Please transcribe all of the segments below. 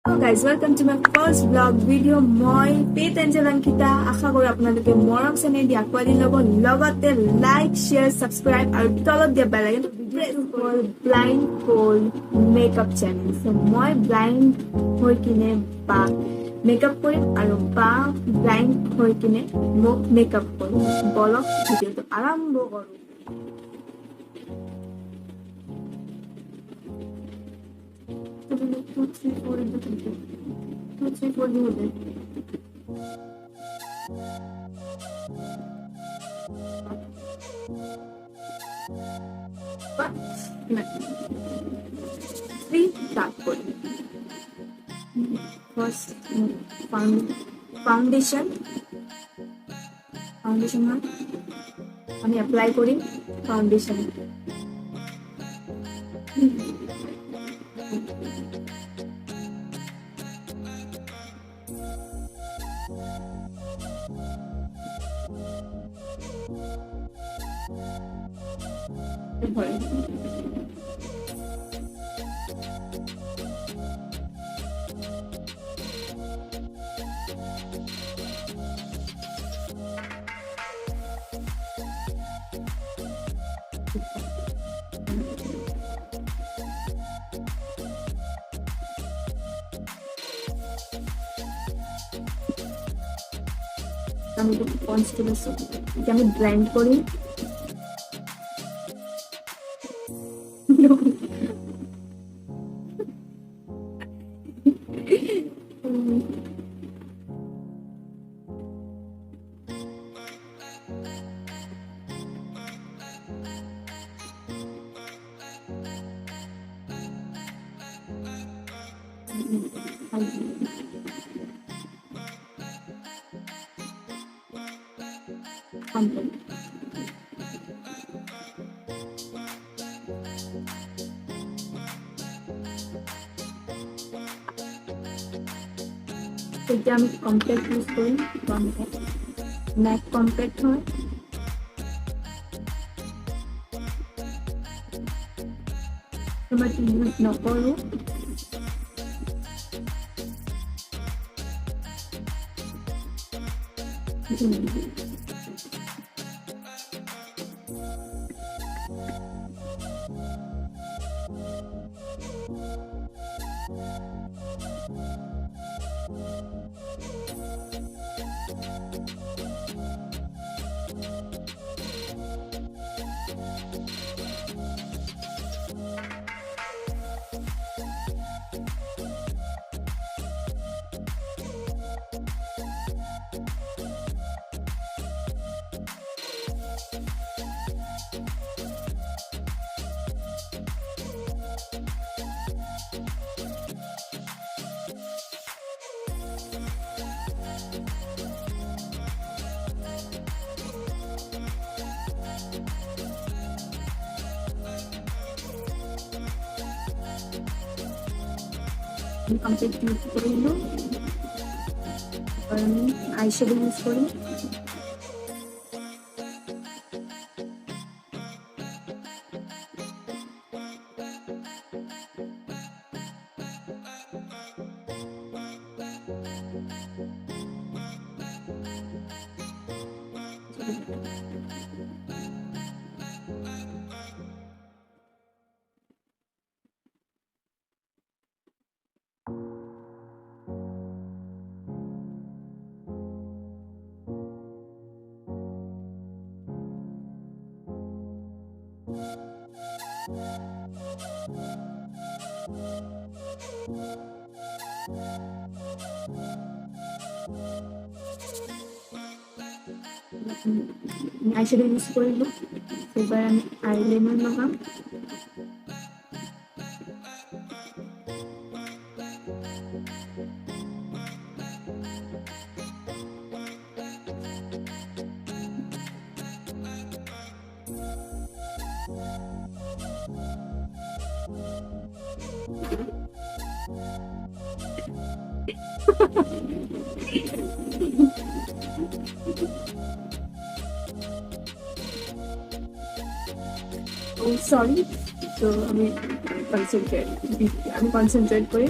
Hello guys, welcome to my first vlog video. মই পেট Angel Ankita আশা কৰো আপোনালোকে মৰম চেনেহ দি আকোৱালি ল'ব লগতে লাইক শেয়াৰ সাবস্ক্ৰাইব আৰু তলত দিয়া bell icon press for blind fold makeup channel. So মই ব্লাইণ্ড হৈ কিনে বা মেকআপ কৰিম আৰু বা ব্লাইণ্ড হৈ কিনে মোক মেকআপ কৰিম। বলক ভিডিঅ'টো আৰম্ভ কৰোঁ। Two, three, four into three. 2, 3, 4 দিয়ে হবে। Three start করি। First foundation আমি অ্যাপ্লাই করি ফাউন্ডেশন। আমি একটু কনস্টেলেশন এটা আমি ব্লেন্ড করি। এটা আমি কম্প্যাক্ট ইউজ করি। ম্যাট কম্প্যাক্ট হয়। তোমরা ইউজ নকৰো। কমপ্লিট ইউজ করে নিল। এবার আমি আইশ্যাডো ইউজ করি। আইশ্যাডো ইউজ করব। এবার আমি আইলাইনার লাগাম। সরি, তো আমি কনসেন্ট্রেট করি।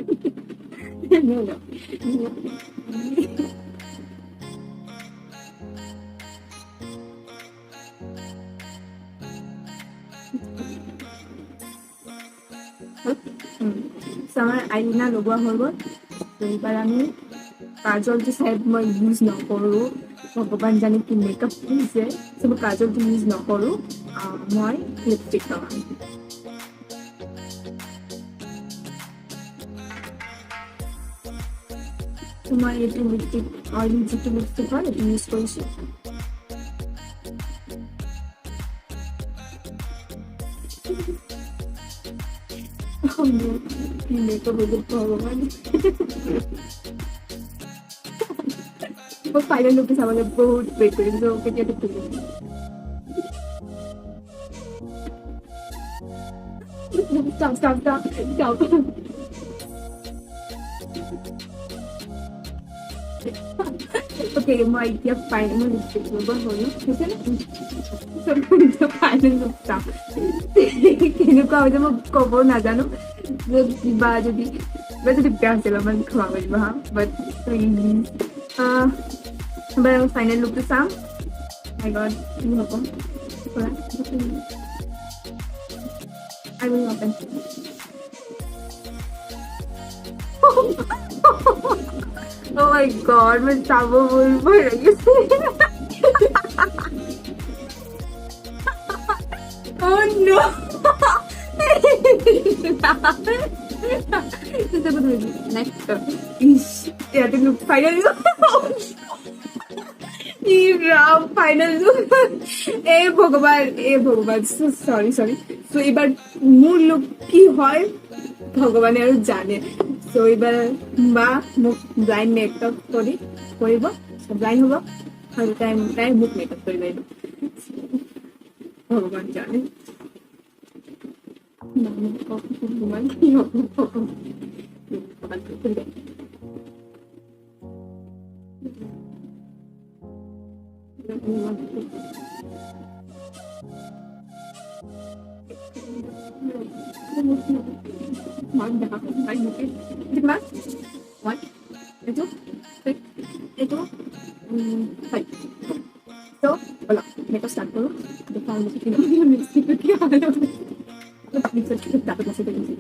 No, no. আমার আইলিনা লগোৱা হৈ গ'ল। এইবাৰ আমি কাজলটো চাইড মই ইউজ নকৰোঁ, ভগৱান জানে কি মেকআপ দিছে, মই কাজলটো ইউজ নকৰোঁ, মই লিপষ্টিক লগাম। মই এইটো লিপষ্টিক অইলি যিটো লিপষ্টিক হয় এইটো ইউজ কৰিছোঁ। মেকআপ বহুত ভগৱান, মই ফাইনেল লুকটো চাবলৈ বহুত ৱেইট কৰিছোঁ, কেতিয়াতো খুলিম। Stop. Okay, মই এতিয়া ফাইনেল লিপষ্টিক লগোৱা হ'ল, হৈছে নে? ফাইনেল লুক চাম কেনেকুৱা হৈছে মই ক'ব নাজানো, কিবা যদি বেয়া আছিল অলপমান ক্ষমা কৰিব হা, বাট এবাৰ আমি ফাইনেল লুকটো চাম। আগত কি হ'ব I will open. Oh my god, मैं चाबो बोल रही हूँ। Oh no. Next. Yeah, the look final look. Final এ ভগৱান সরি তো এবার মোৰ লুক কি হয় ভগৱানে আৰু জানে। তো এবার মা মোক ব্লাইন্ড মেকআপ কৰিব, ব্লাইন্ড হ'ব আৰু তাই মোক মেকআপ কৰিব পাৰিব, ভগৱান জানে। ভগৱান কি হ'ব, So, wala. Ito start ko. Ito pa ako dapat na sila yung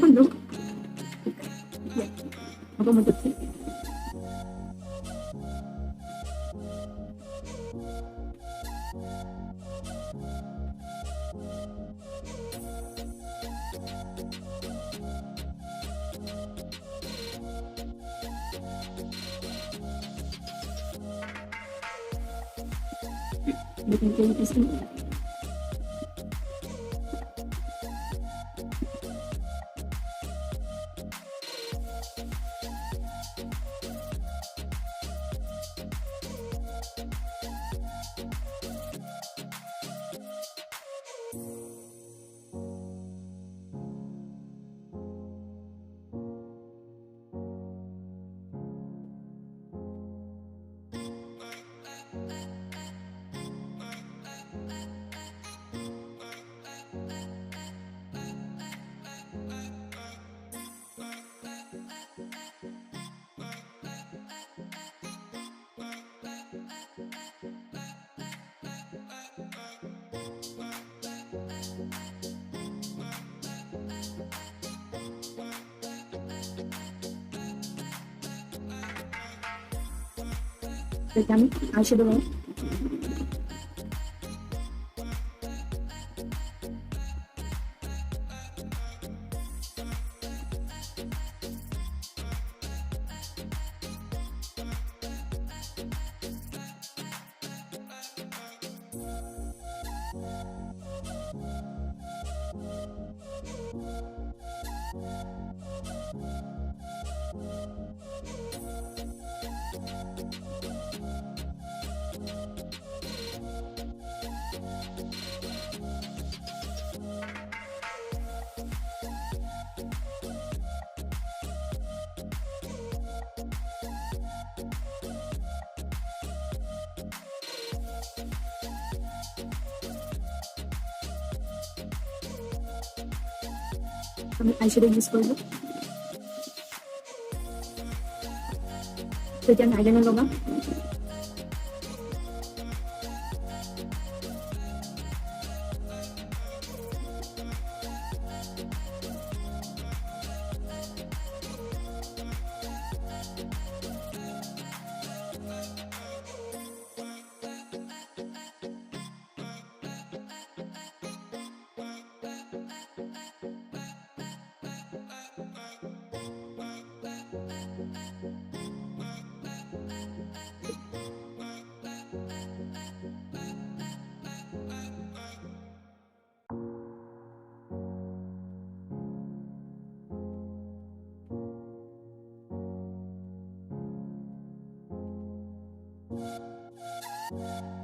ano? Yeah. Ako matapsi. Bikin pisang. Kami eyeshadow mo. আমি আইশ্যাডো ইউজ কৰিলোঁ তেতিয়া আইলাইনাৰ লগাম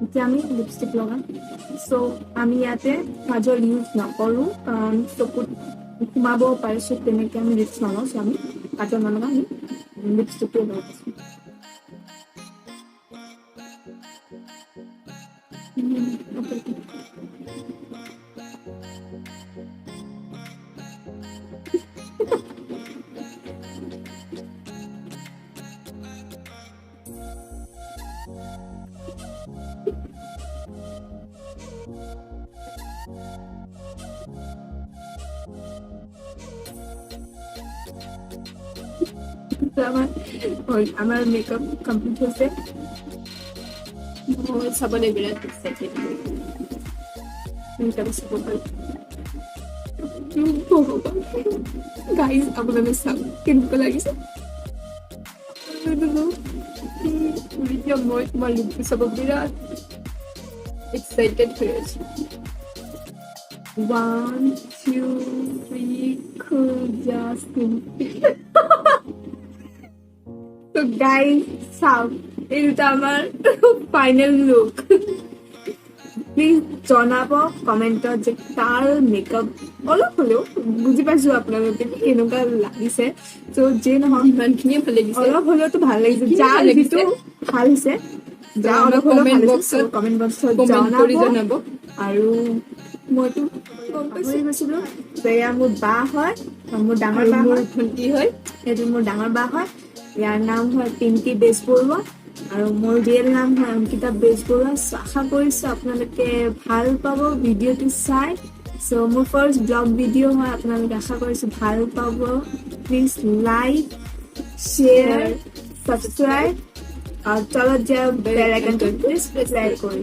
এতিয়া আমি লিপষ্টিক লগাম সো আমি ইয়াতে কাজল ইউজ নকৰোঁ কাৰণ চকুত সোমাব পাৰিছোঁ তেনেকৈ আমি লিপছ নলওঁ সো আমি কাজল নলগাওঁ আমি লিপষ্টিকটোৱে লগাইছোঁ আমাৰ মেকআপ কমপ্লিট হৈছে মই চাবলৈ বিৰাট এক্সাইটেড গাইজ আপোনালোকে চাওক কেনেকুৱা লাগিছে এতিয়া মই তোমাৰ লুকটো চাব বিৰাট এক্সাইটেড হৈ আছো 1 2 3 cool Justin So guys, চাওক এই দুটা আমাৰ ফাইনেল লুক প্লিজ জনাব কমেণ্টত যে তাৰ মেকআপ অলপ হ'লেও বুজি পাইছোঁ আপোনালোকে কেনেকুৱা লাগিছে ত' যে নহয় ইমানখিনিয়ে ভাল লাগিছে অলপ হ'লেওতো ভাল লাগিছে যাৰ যিটো ভাল হৈছে যা অলপ হ'লেও ভাল হৈছে কমেণ্ট বক্সত জনাব আৰু মইতো পাহৰি গৈছিলোঁ ত' এয়া মোৰ বা হয় মোৰ ডাঙৰ বা হয় ভণ্টি হয় এইটো মোৰ ডাঙৰ বা হয় ইয়াৰ নাম হয় পিংকি বেজবৰুৱা আৰু মোৰ ৰিয়েল নাম হয় অংকিতা বেজবৰুৱা আশা কৰিছোঁ আপোনালোকে ভাল পাব ভিডিঅ'টো চাই চ' মোৰ ফাৰ্ষ্ট ব্লগ ভিডিঅ' হয় আপোনালোকে আশা কৰিছোঁ ভাল পাব প্লিজ লাইক শ্বেয়াৰ ছাবস্ক্ৰাইব আৰু তলত দিয়া বেল আইকনটো প্লিজ প্ৰেছ কৰি